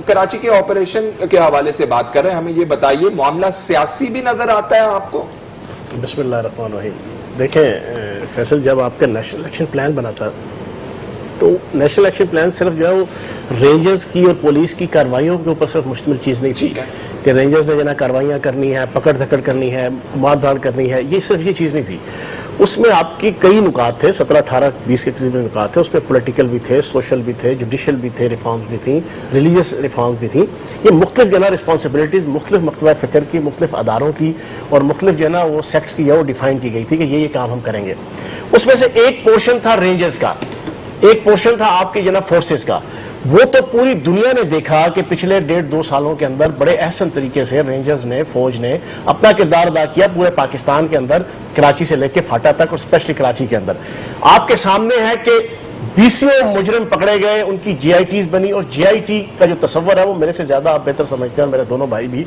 کراچی کے آپریشن کے حوالے سے بات کر رہے ہیں, ہمیں یہ بتائیے معاملہ سیاسی بھی نظر آتا ہے آپ کو؟ بسم اللہ الرحمن الرحیم. دیکھیں فیصل, جب آپ کا نیشنل ایکشن پلان بنا تھا تو نیشنل ایکشن پلان صرف جو ہے وہ رینجرز کی اور پولیس کی کارروائیوں کے اوپر صرف مشتمل چیز نہیں تھی کہ رینجرز نے جو ہے کارروائیاں کرنی ہے, پکڑ دھکڑ کرنی ہے, مار دھاڑ کرنی ہے, یہ صرف یہ چیز نہیں تھی. اس میں آپ کی کئی نکات تھے, 17, 18, 20 کے قریب نکات تھے. اس میں پولیٹیکل بھی تھے, سوشل بھی تھے, جوڈیشل بھی تھے, ریفارمز بھی تھیں, ریلیجیس ریفارمز بھی تھیں. یہ مختلف جو ہے نا رسپانسبلٹیز مختلف مکتبہ فکر کی, مختلف اداروں کی اور مختلف جو ہے نا وہ سیکٹس کی وہ ڈیفائن کی گئی تھی کہ یہ کام ہم کریں گے. اس میں سے ایک پورشن تھا رینجرز کا, ایک پورشن تھا آپ کے جو ہے نا فورسز کا. وہ تو پوری دنیا نے دیکھا کہ پچھلے 1.5-2 سالوں کے اندر بڑے احسن طریقے سے رینجرز نے, فوج نے اپنا کردار ادا کیا پورے پاکستان کے اندر, کراچی سے لے کے فاٹا تک اور اسپیشلی کراچی کے اندر. آپ کے سامنے ہے کہ 20 مجرم پکڑے گئے, ان کی جی آئی ٹیز بنی, اور جی آئی ٹی کا جو تصور ہے وہ میرے سے زیادہ آپ بہتر سمجھتے ہیں, میرے دونوں بھائی بھی,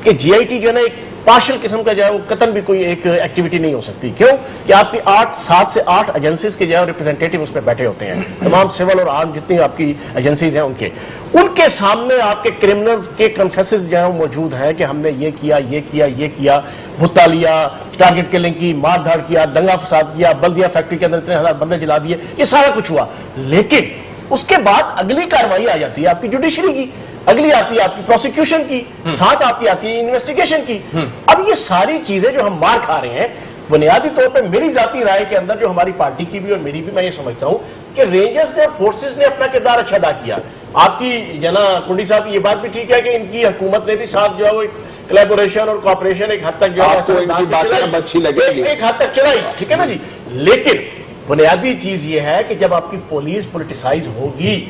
کہ جی آئی ٹی جو ہے نا ایک پارشل قسم کا جو ہے وہ قطن بھی کوئی ایک ایکٹیویٹی نہیں ہو سکتی. کیوں کہ آپ کی 7 سے 8 ایجنسیز کے جو ہے ریپرزینٹیٹیو اس پہ بیٹھے ہوتے ہیں, تمام سول اور آرم جتنی آپ کی ایجنسیز ہیں ان کے سامنے آپ کے کرمنلز کے کنفیسز جو ہیں وہ موجود ہیں کہ ہم نے یہ کیا, یہ کیا, یہ کیا, بھتا لیا, ٹارگٹ کلنگ کی, مار دھاڑ کیا, دنگا فساد کیا, بلدیہ فیکٹری کے اندر 3,000 بندے جلا دیے, یہ سارا کچھ ہوا. لیکن اس کے بعد اگلی کارروائی آ جاتی ہے آپ کی جوڈیشری کی, اگلی آتی ہے آپ کی پروسیکیوشن کی, ساتھ آپ کی آتی ہے انویسٹیگیشن کی. اب یہ ساری چیزیں جو ہم مار کھا رہے ہیں, بنیادی طور پہ میری ذاتی رائے کے اندر جو ہماری پارٹی کی بھی اور میری بھی, میں یہ سمجھتا ہوں کہ رینجرز نے, فورسز نے اپنا کردار اچھا ادا کیا. آپ کی جنا کنڈی صاحب کی یہ بات بھی ٹھیک ہے کہ ان کی حکومت نے بھی ساتھ جو ہے وہ کلیبوریشن اور کوآپریشن ایک حد تک جو ہے ایک حد تک چلائی, ٹھیک ہے نا جی. لیکن بنیادی چیز یہ ہے کہ جب آپ کی پولیس پولیٹیسائز ہوگی,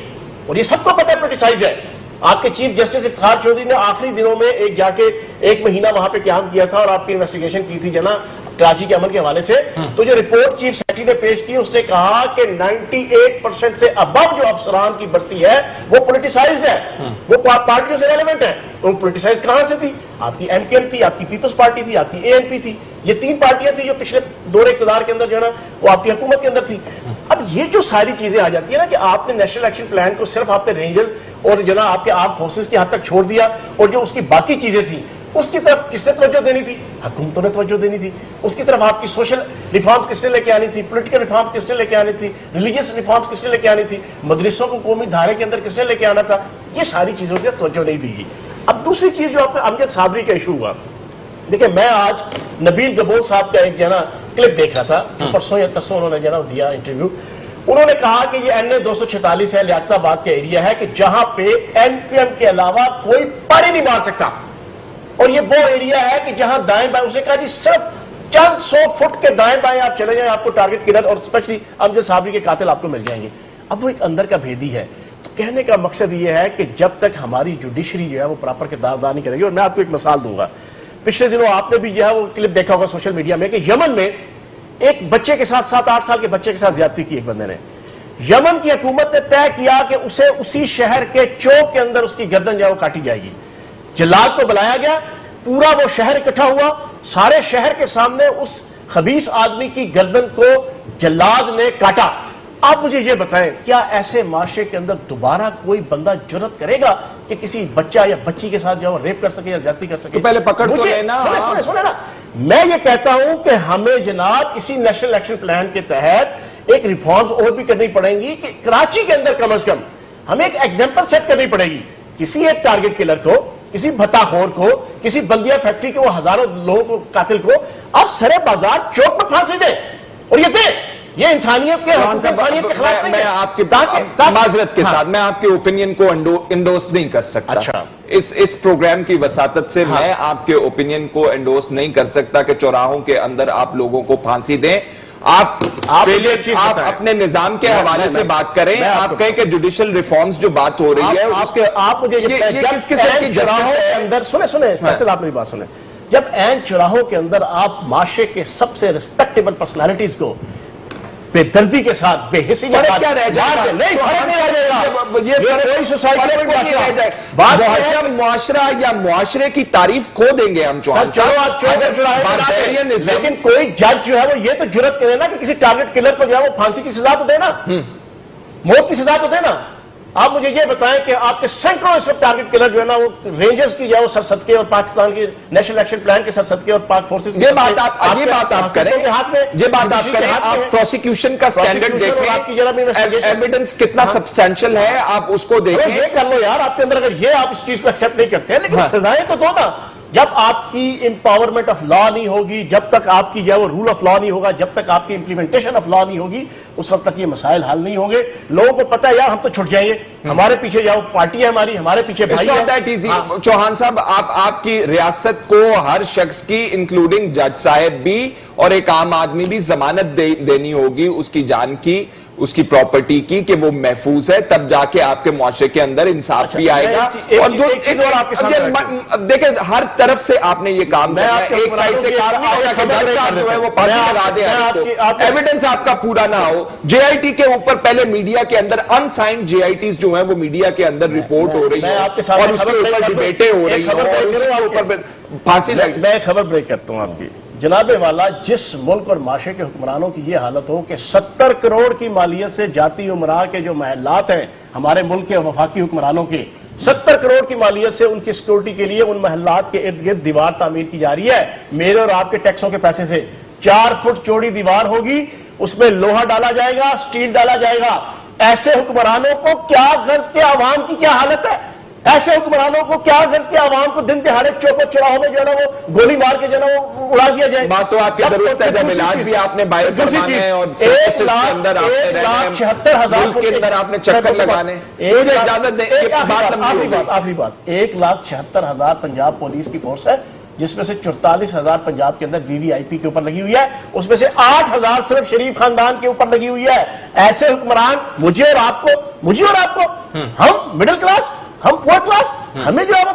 اور یہ سب کو پتہ ہے پولیٹیسائز ہے, آپ کے چیف جسٹس افتخار چودھری نے آخری دنوں میں ایک جا کے 1 مہینہ وہاں پہ قیام کیا تھا اور آپ کی انویسٹیگیشن کی تھی جنا کراچی کے امن کے حوالے سے. تو جو رپورٹ چیف سیکرٹری نے پیش کی, اس نے کہا کہ 98% سے ابو جو افسران کی بھرتی ہے وہ پولیٹیسائزڈ ہے, وہ پارٹیوں سے ریلیونٹ ہے. وہ پولیٹیسائز کہاں سے تھی؟ آپ کی ایم کیو ایم تھی, آپ کی پیپلز پارٹی تھی, آپ کی اے این پی تھی. یہ 3 پارٹیاں تھیں جو پچھلے دور اقتدار کے اندر جو ہے نا وہ آپ کی حکومت کے اندر تھی. اب یہ جو ساری چیزیں آ جاتی ہیں نا کہ آپ نے نیشنل ایکشن پلان کو صرف آپ نے رینجرز اور جو نا آپ کے آرم فورسز کی حد تک چھوڑ دیا, اور جو اس کی باقی چیزیں تھیں اس کی طرف کس نے توجہ دینی تھی؟ حکومتوں نے توجہ دینی تھی. اس کی طرف آپ کی سوشل ریفارمز کس نے لے کے آنی تھی, پولیٹیکل ریفارمز کس نے لے کے آنی تھی, ریلیجیس ریفارمز کس نے لے کے آنی تھی, مدرسوں کو قومی دھارے کے اندر کس نے لے کے آنا تھا. یہ ساری چیزوں کی توجہ نہیں دی گئی. اب دوسری چیز جو آپ نے امجد صابری کا ایشو ہوا, دیکھیں میں آج نبیل گبول صاحب کا ایک جو ہے نا کلپ دیکھ رہا تھا, پرسوں یا ترسوں انہوں نے جو ہے نا دیا انٹرویو. انہوں نے کہا کہ یہ این اے 246 ہے, لیاقت آباد کا ایریا ہے کہ جہاں پہ این پی ایم کے علاوہ کوئی پانی نہیں مار سکتا, اور یہ وہ ایریا ہے کہ جہاں دائیں بائیں, اسے کہا جی صرف چند 100 فٹ کے دائیں بائیں آپ چلے جائیں, آپ کو ٹارگٹ کلر اور اسپیشلی امجد صابری کے قاتل آپ کو مل جائیں گے. اب وہ ایک اندر کا بھیدی ہے. تو کہنے کا مقصد یہ ہے کہ جب تک ہماری جوڈیشری جو ہے وہ پراپر کردار ادا نہیں کرے گی, اور میں آپ کو ایک مثال دوں گا. پچھلے دنوں آپ نے بھی جو ہے وہ کلپ دیکھا ہوگا سوشل میڈیا میں کہ یمن میں ایک بچے کے ساتھ 7-8 سال کے بچے کے ساتھ زیادتی کی ایک بندے نے. یمن کی حکومت نے طے کیا کہ اسے اسی شہر کے چوک کے اندر اس کی گردن جو ہے وہ کاٹی جائے گی. جلاد کو بلایا گیا, پورا وہ شہر اکٹھا ہوا, سارے شہر کے سامنے اس خبیث آدمی کی گردن کو جلاد نے کاٹا. آپ مجھے یہ بتائیں, کیا ایسے معاشرے کے اندر دوبارہ کوئی بندہ جرأت کرے گا کہ کسی بچہ یا بچی کے ساتھ جو ریپ کر سکے یا زیادتی کر سکے؟ تو پہلے پکڑ تو لینا. سنے نا, میں یہ کہتا ہوں کہ ہمیں جناب اسی نیشنل ایکشن پلان کے تحت ایک ریفارمز اور بھی کرنی پڑیں گی کہ کراچی کے اندر کم از کم ہمیں ایک ایگزامپل سیٹ کرنی پڑے گی. کسی ایک ٹارگٹ کلر کو, کسی بھتا خور کو, کسی بلدیہ فیکٹری کے وہ ہزاروں لوگوں کو, قاتل کو آپ سرے بازار چوک میں پھانسی دیں, اور یہ دیں. یہ انسانیت کے انسانیت کے خلاف نہیں ہے. میں آپ کی معذرت کے ساتھ میں آپ کے اوپینین کو انڈورس نہیں کر سکتا. اچھا, اس پروگرام کی وساطت سے میں آپ کے اوپینین کو انڈورس نہیں کر سکتا کہ چوراہوں کے اندر آپ لوگوں کو پھانسی دیں. آپ اپنے نظام کے حوالے سے بات کریں. آپ کہیں کہ جوڈیشل ریفارمز جو بات ہو رہی ہے آپ مجھے کس قسم کی چوراہوں کے اندر سنیں فیصل, آپ میری بات سنیں. جب عین چوراہوں کے اندر آپ معاشرے کے سب سے ریسپیکٹیبل پرسنالٹیز کو بے دردی کے ساتھ, بے حسی کے ساتھ کیا رہ جائے گا, نہیں فرق نہیں رہ جائے گا. یہ کوئی سوسائٹی میں نہیں رہ جائے گا. مہذب معاشرہ یا معاشرے کی تعریف کھو دیں گے ہم. لیکن کوئی جج جو ہے وہ یہ تو جرأت کرے نا کہ کسی ٹارگٹ کلر کو جو ہے وہ پھانسی کی سزا تو دے نا, موت کی سزا تو دے نا. آپ مجھے یہ بتائیں کہ آپ کے سینکڑوں اس وقت ٹارگٹ کلر جو ہے نا وہ رینجرز کی جائے وہ سرصدقے اور پاکستان کے نیشنل ایکشن پلان کے سرصدقے اور پاک فورسز یہ بات آپ کریں، یہ بات آپ کریں، آپ پروسیکیوشن کا سٹینڈرڈ دیکھیں، ایویڈنس کتنا سبسٹینشل ہے آپ اس کو دیکھیں. یہ کر لو یار، آپ کے اندر اگر یہ آپ اس چیز کو ایکسپٹ نہیں کرتے ہیں، لیکن سزائیں تو دو نا. جب آپ کی امپاورمنٹ آف لا نہیں ہوگی، جب تک آپ کی جو ہے وہ رول آف لا نہیں ہوگا، جب تک آپ کی امپلیمنٹیشن آف لا نہیں ہوگی، اس وقت تک یہ مسائل حل نہیں ہوں گے. لوگوں کو پتہ ہے یار ہم تو چھٹ جائیں گے، ہمارے پیچھے جاؤ، پارٹی ہے ہماری، ہمارے پیچھے بھائی ہے. چوہان صاحب، آپ کی ریاست کو ہر شخص کی انکلوڈنگ جج صاحب بھی اور ایک عام آدمی بھی ضمانت دینی ہوگی اس کی جان کی، اس کی پراپرٹی کی، کہ وہ محفوظ ہے، تب جا کے آپ کے معاشرے کے اندر انصاف بھی آئے گا. اور دیکھیں ہر طرف سے آپ نے یہ کام کرنا ہے. ایک سائیڈ سے ایویڈنس آپ کا پورا نہ ہو. جے آئی ٹی کے اوپر پہلے میڈیا کے اندر انسائنڈ جے آئی ٹیز جو ہیں وہ میڈیا کے اندر رپورٹ ہو رہی ہیں اور اس کے اوپر ڈیبیٹیں ہو رہی ہیں اور اس کے اوپر پھانسی لگ. میں خبر بریک کرتا ہوں آپ کی جناب والا. جس ملک اور معاشرے کے حکمرانوں کی یہ حالت ہو کہ 70 کروڑ کی مالیت سے جاتی امراء کے جو محلات ہیں ہمارے ملک کے وفاقی حکمرانوں کے، 70 کروڑ کی مالیت سے ان کی سیکورٹی کے لیے ان محلات کے ارد گرد دیوار تعمیر کی جا رہی ہے میرے اور آپ کے ٹیکسوں کے پیسے سے. 4 فٹ چوڑی دیوار ہوگی، اس میں لوہا ڈالا جائے گا، سٹیل ڈالا جائے گا. ایسے حکمرانوں کو کیا غرض کے عوام کی کیا حالت ہے؟ ایسے حکمرانوں کو کیا غرض کے عوام کو دن دہاڑے چوکوں چوراہوں میں جو ہے نا وہ گولی مار کے جو ہے نا وہ اڑا دیا جائے. بات تو آپ کی درست ہے، جب علاج بھی آپ نے باہر کروانا ہے اور سروسز کے اندر آپ نے رہنا ہے، 1,76,000 کے اندر آپ نے چکر لگانے. اجازت دیں، آخری بات، 1,76,000 پنجاب پولیس کی فورس ہے جس میں سے 44,000 پنجاب کے اندر وی وی آئی پی کے اوپر لگی ہوئی ہے، اس میں سے 8,000 صرف شریف خاندان کے اوپر لگی ہوئی ہے. ایسے حکمران مجھے اور آپ کو، ہم مڈل کلاس، ہم پور کلاس، ہمیں جو ہے وہ